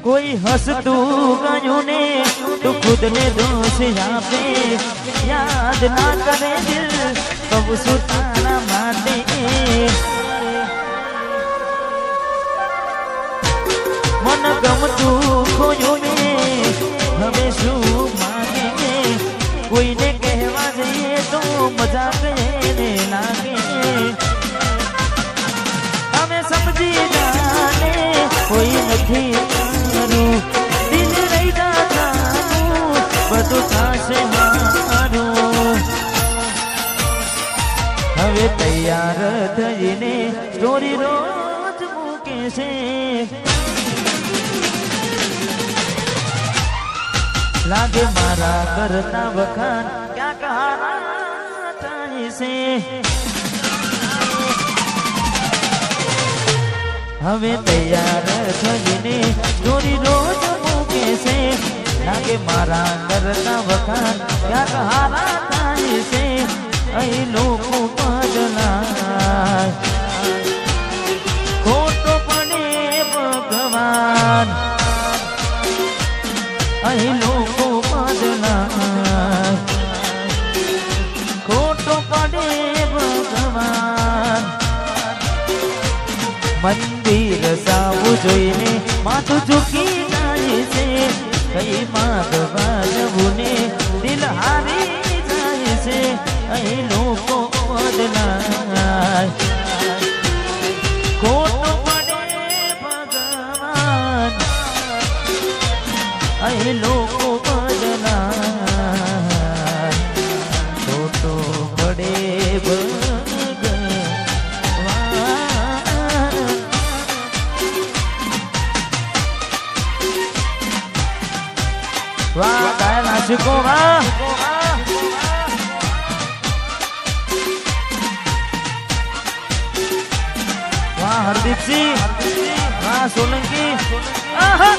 कोई हंसतू गयूं ने तू खुद ने दोष आपे याद ना करे दिल कब सुताना माटे मन गमतू खोयो ने हवे शू मांगे कोई ने कहवा जाइए तो मजाक ने लागे हमें समझी जाने कोई नहीं मारू दिल नहीं जातारू બધું થાશે મારું હવે તૈયાર થઈને સ્ટોરી રોજ મૂકે છે લાગે મારા કરતા વખાણ ક્યાં કહાના થાય છે હવે તૈયાર થઈને સ્ટોરી રોજ મૂકે છે લાગે મારા કરતા વખાણ ક્યાં કહાના થાય છે અહીં લોકો બદલાય ખોટો પડે ભગવાન અહીં લોકો બદલાય ખોટો પડે ભગવાન મંદિર સાવું જોઈને માથું ઝૂકી જાય છે કઈ માગવા જવું ને દિલ હારી જાય છે અહીં લોકો બદલાય ખોટો પડે ભગવાન અહીં લોકો બદલાય ખોટો પડે વાહ ગાય નાસિકો વાહ વાહ હરદીપસિંહ વાહ સોલંકી આહા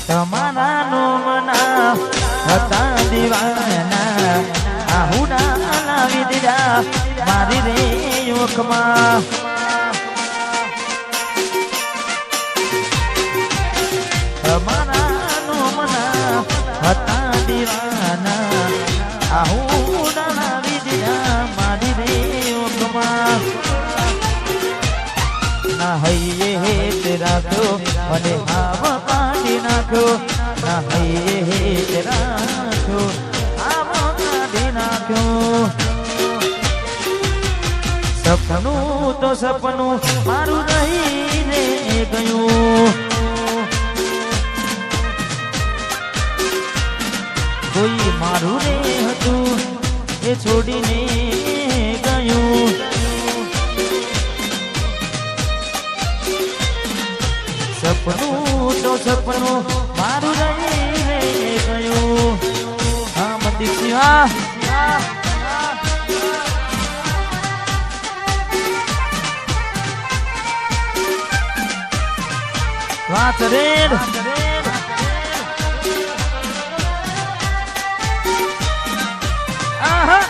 તમારા નો મના હતા દીવાના આહુડા લાવી દીધા મારી રે યોખમાં તમારા નો મના હતા દીવાના આહુડા લાવી દીધા મારી રે યોખમાં ના હૈયે હેત રાખ્યો અને હાવ કાઢી નાખ્યો ના હૈયે હેત રાખ્યો હાવ કાઢી નાખ્યો સપનું તો સપનું મારું રહીને ગયું કોઈ મારું રે હતું એ છોડીને ગયું સપનું તો સપનું મારું રહીને ગયું હા મદીક્ષી વાહ વાહ તરેડ આહા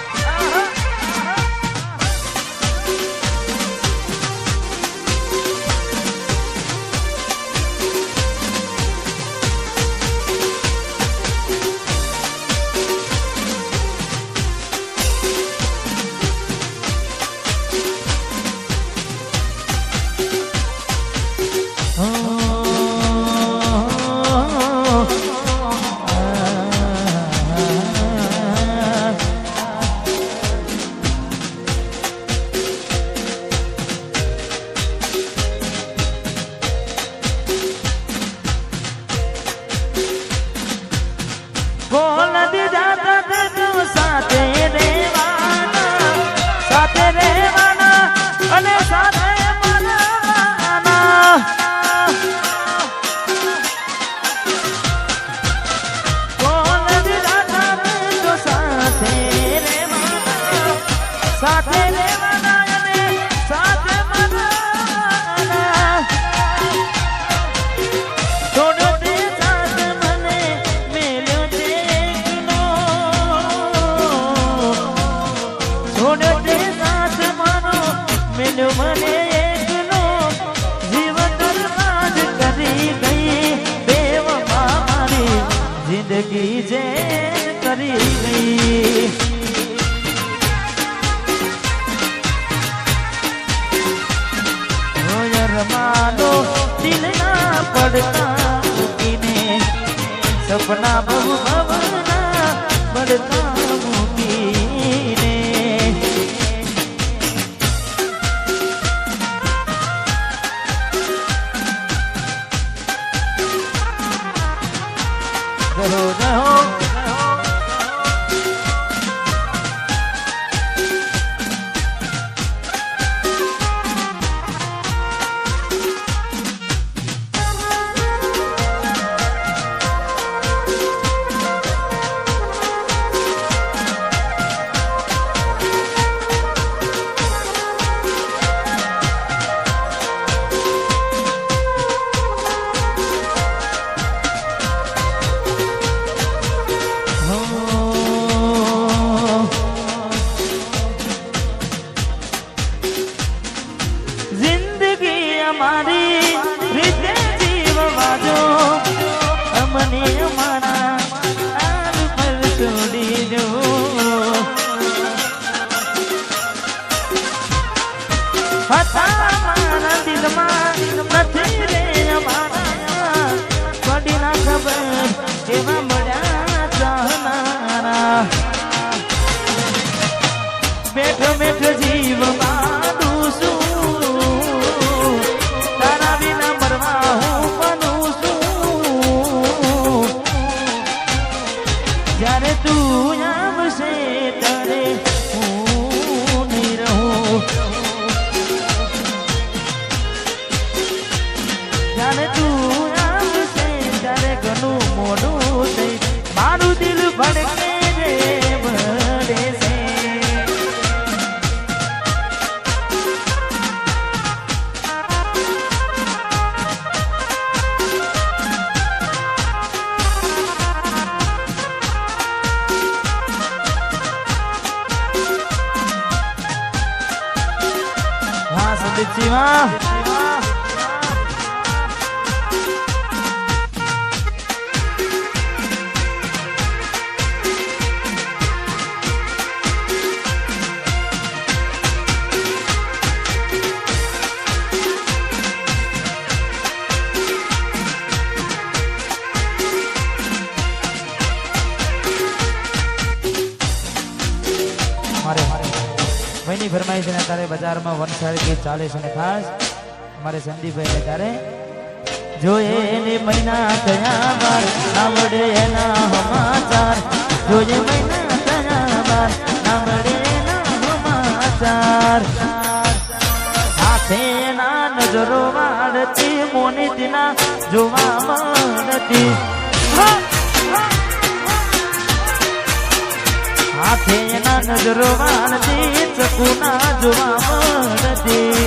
જિંદગી જે કરી ગઈ રમાનો દિલના પડતા મૂકીને સપના બહુ ભવના પડતા મૂકીને રહો રહો મારી રીતે જીવવા જો અમને અમારા આલ પર છોડી જો મારા દિલમાં નથી રે અમારા પડી ના ખબર એવા મળ્યા ચાહનારા બેઠો બેઠો જીવમાં દુસું જ્યારે તું આવશે ત્યારે હું નહીં રહું જ્યારે તું આવશે ત્યારે ઘણું મોડું થઈ મારું દિલ ભડકે રે ભડે છે સંદીપસિંહ ભાઈની ફરમાઈશ ને તારે બજારમાં વનસાર ગીત ચાલે છે ને ખાસ અમારે સંદીપભાઈ તારે જોઈએ એને મહિના થયા બાર આવડે એના સમાચાર જોઈએ મહિના થયા બાર આવડે એના સમાચાર હાથે ના નજરો વાળતી મોનિતના જોવા મળતી હાથે ના નજરો વાળતી ચકુના જોવા મળતી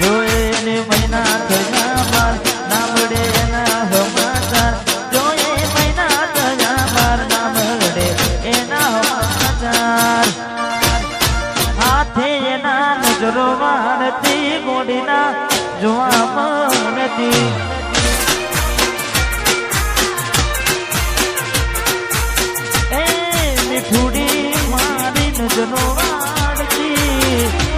જોઈને મહિના થયા બાર ના મળે એના સમાચાર જોઈએ મહિના થયા બાર ના મળે એના સમાચાર હાથે એના નજરો વાળતી મોડીના જોવા મળતી થોડી મારી નજરો વાળતી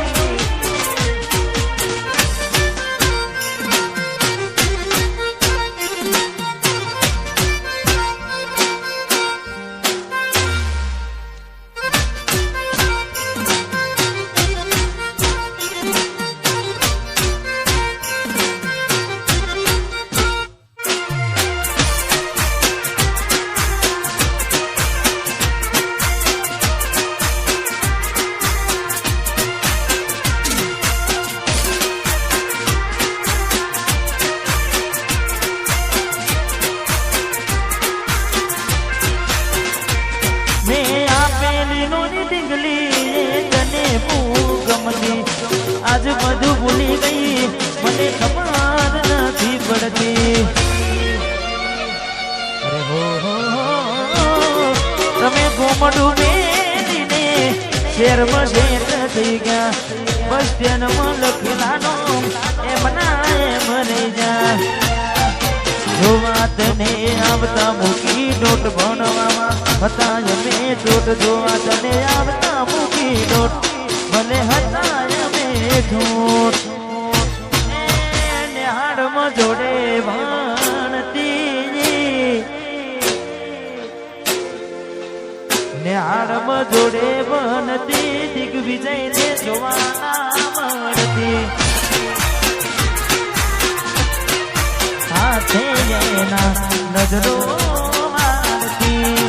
આજ બધું ભૂલી ગઈ મને ખબર નથી પડતી અરે હો તમે ઘોમડું મેલીને શેરમાં શેર થઈ ગયા બસ સ્ટેન્ડમાં લખેલાનો એમ ના એમ રહી જા જોવા તને આવતા મૂકી ડોટ ભણવામાં હતા અમે ડોટ જોવા તને આવતા મૂકી ડોટ ભલે હતા અમે ઠોઠ નિહાળમાં જોડે ભણતી નિહાળમાં જોડે ભણતી દિગ્વિજયને જોવા મળતી સાથે એના નજરો મારતી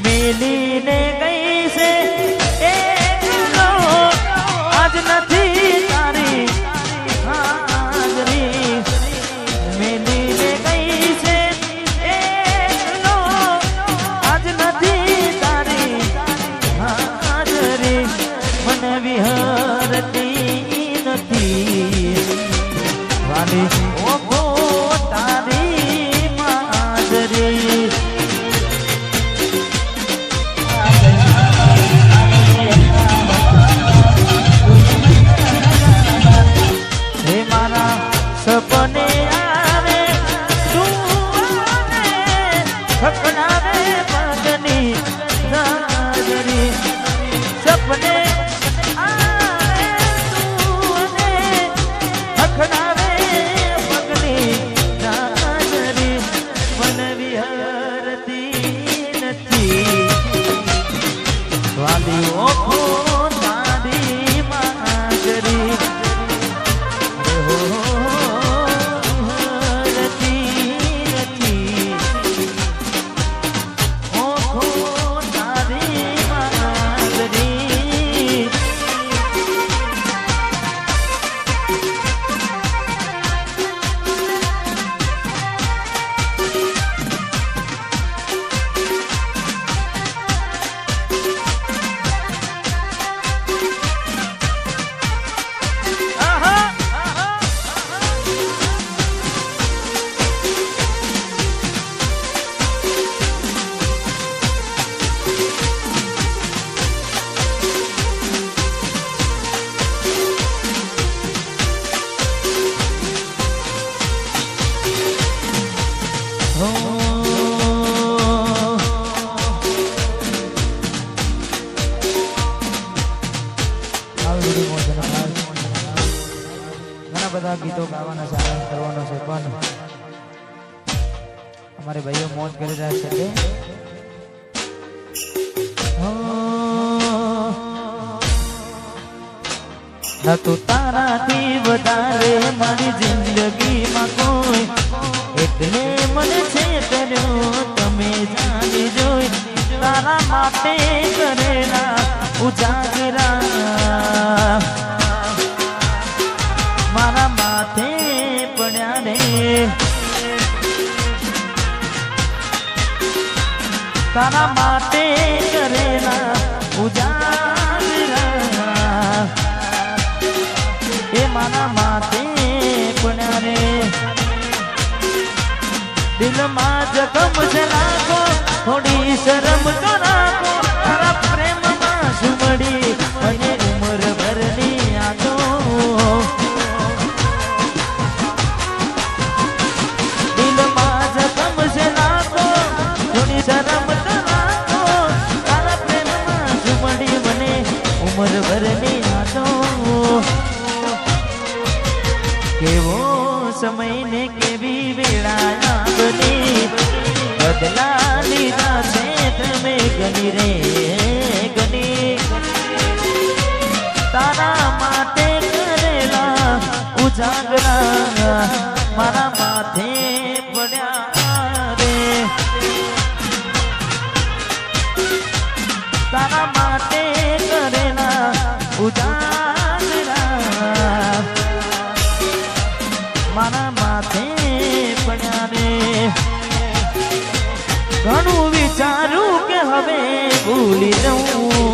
મેલીને ગઈ છે એકલો આજ નથી તારી હાજરી મેલીને ગઈ છે એકલો આજ નથી તારી હાજરી મને વિહરતી નથી વાલી ઓગો તારી માજરી હે મારા સપને આવે તું ખકડાવે પગની હાજરી સપને આવે તું ખકડાવે ઘણા બધા ગીતો ગાવાના છે આનંદ કરવાનો છે પણ અમારે ભાઈઓ મોજ કરી રહ્યા છે ન તો તારાથી વધારે મારી જિંદગીમાં કોઈ એટલે મને છે કર્યો તમે જાણી જોઈ તારા માટે કરેલા ઉજાગરા મારા માથે પડ્યા રે તારા માટે કરેલા ઉજાગરા એ મારા માથે પડ્યા રે દિલમાં જખમ છે રાખો થોડી શરમ તો રાખો તારા પ્રેમમાં સુમડી અને ઉમર ભરની યાદો દિલમાં જખમ છે રાખો થોડી શરમ તો રાખો તારા પ્રેમમાં સુમડી મને ઉમર ભરની યાદો કેવો સમય ને કેવી વેળા બદલા લીધા છે તમે ગની રે ગની તારા માટે કરેલા ઉજાગરા મારા માથે પડ્યા રે તારા માટે કરેલા ઉજાગરા મારા માથે પડ્યા રે ઘણું વિચારું કે હવે ભૂલી જઉં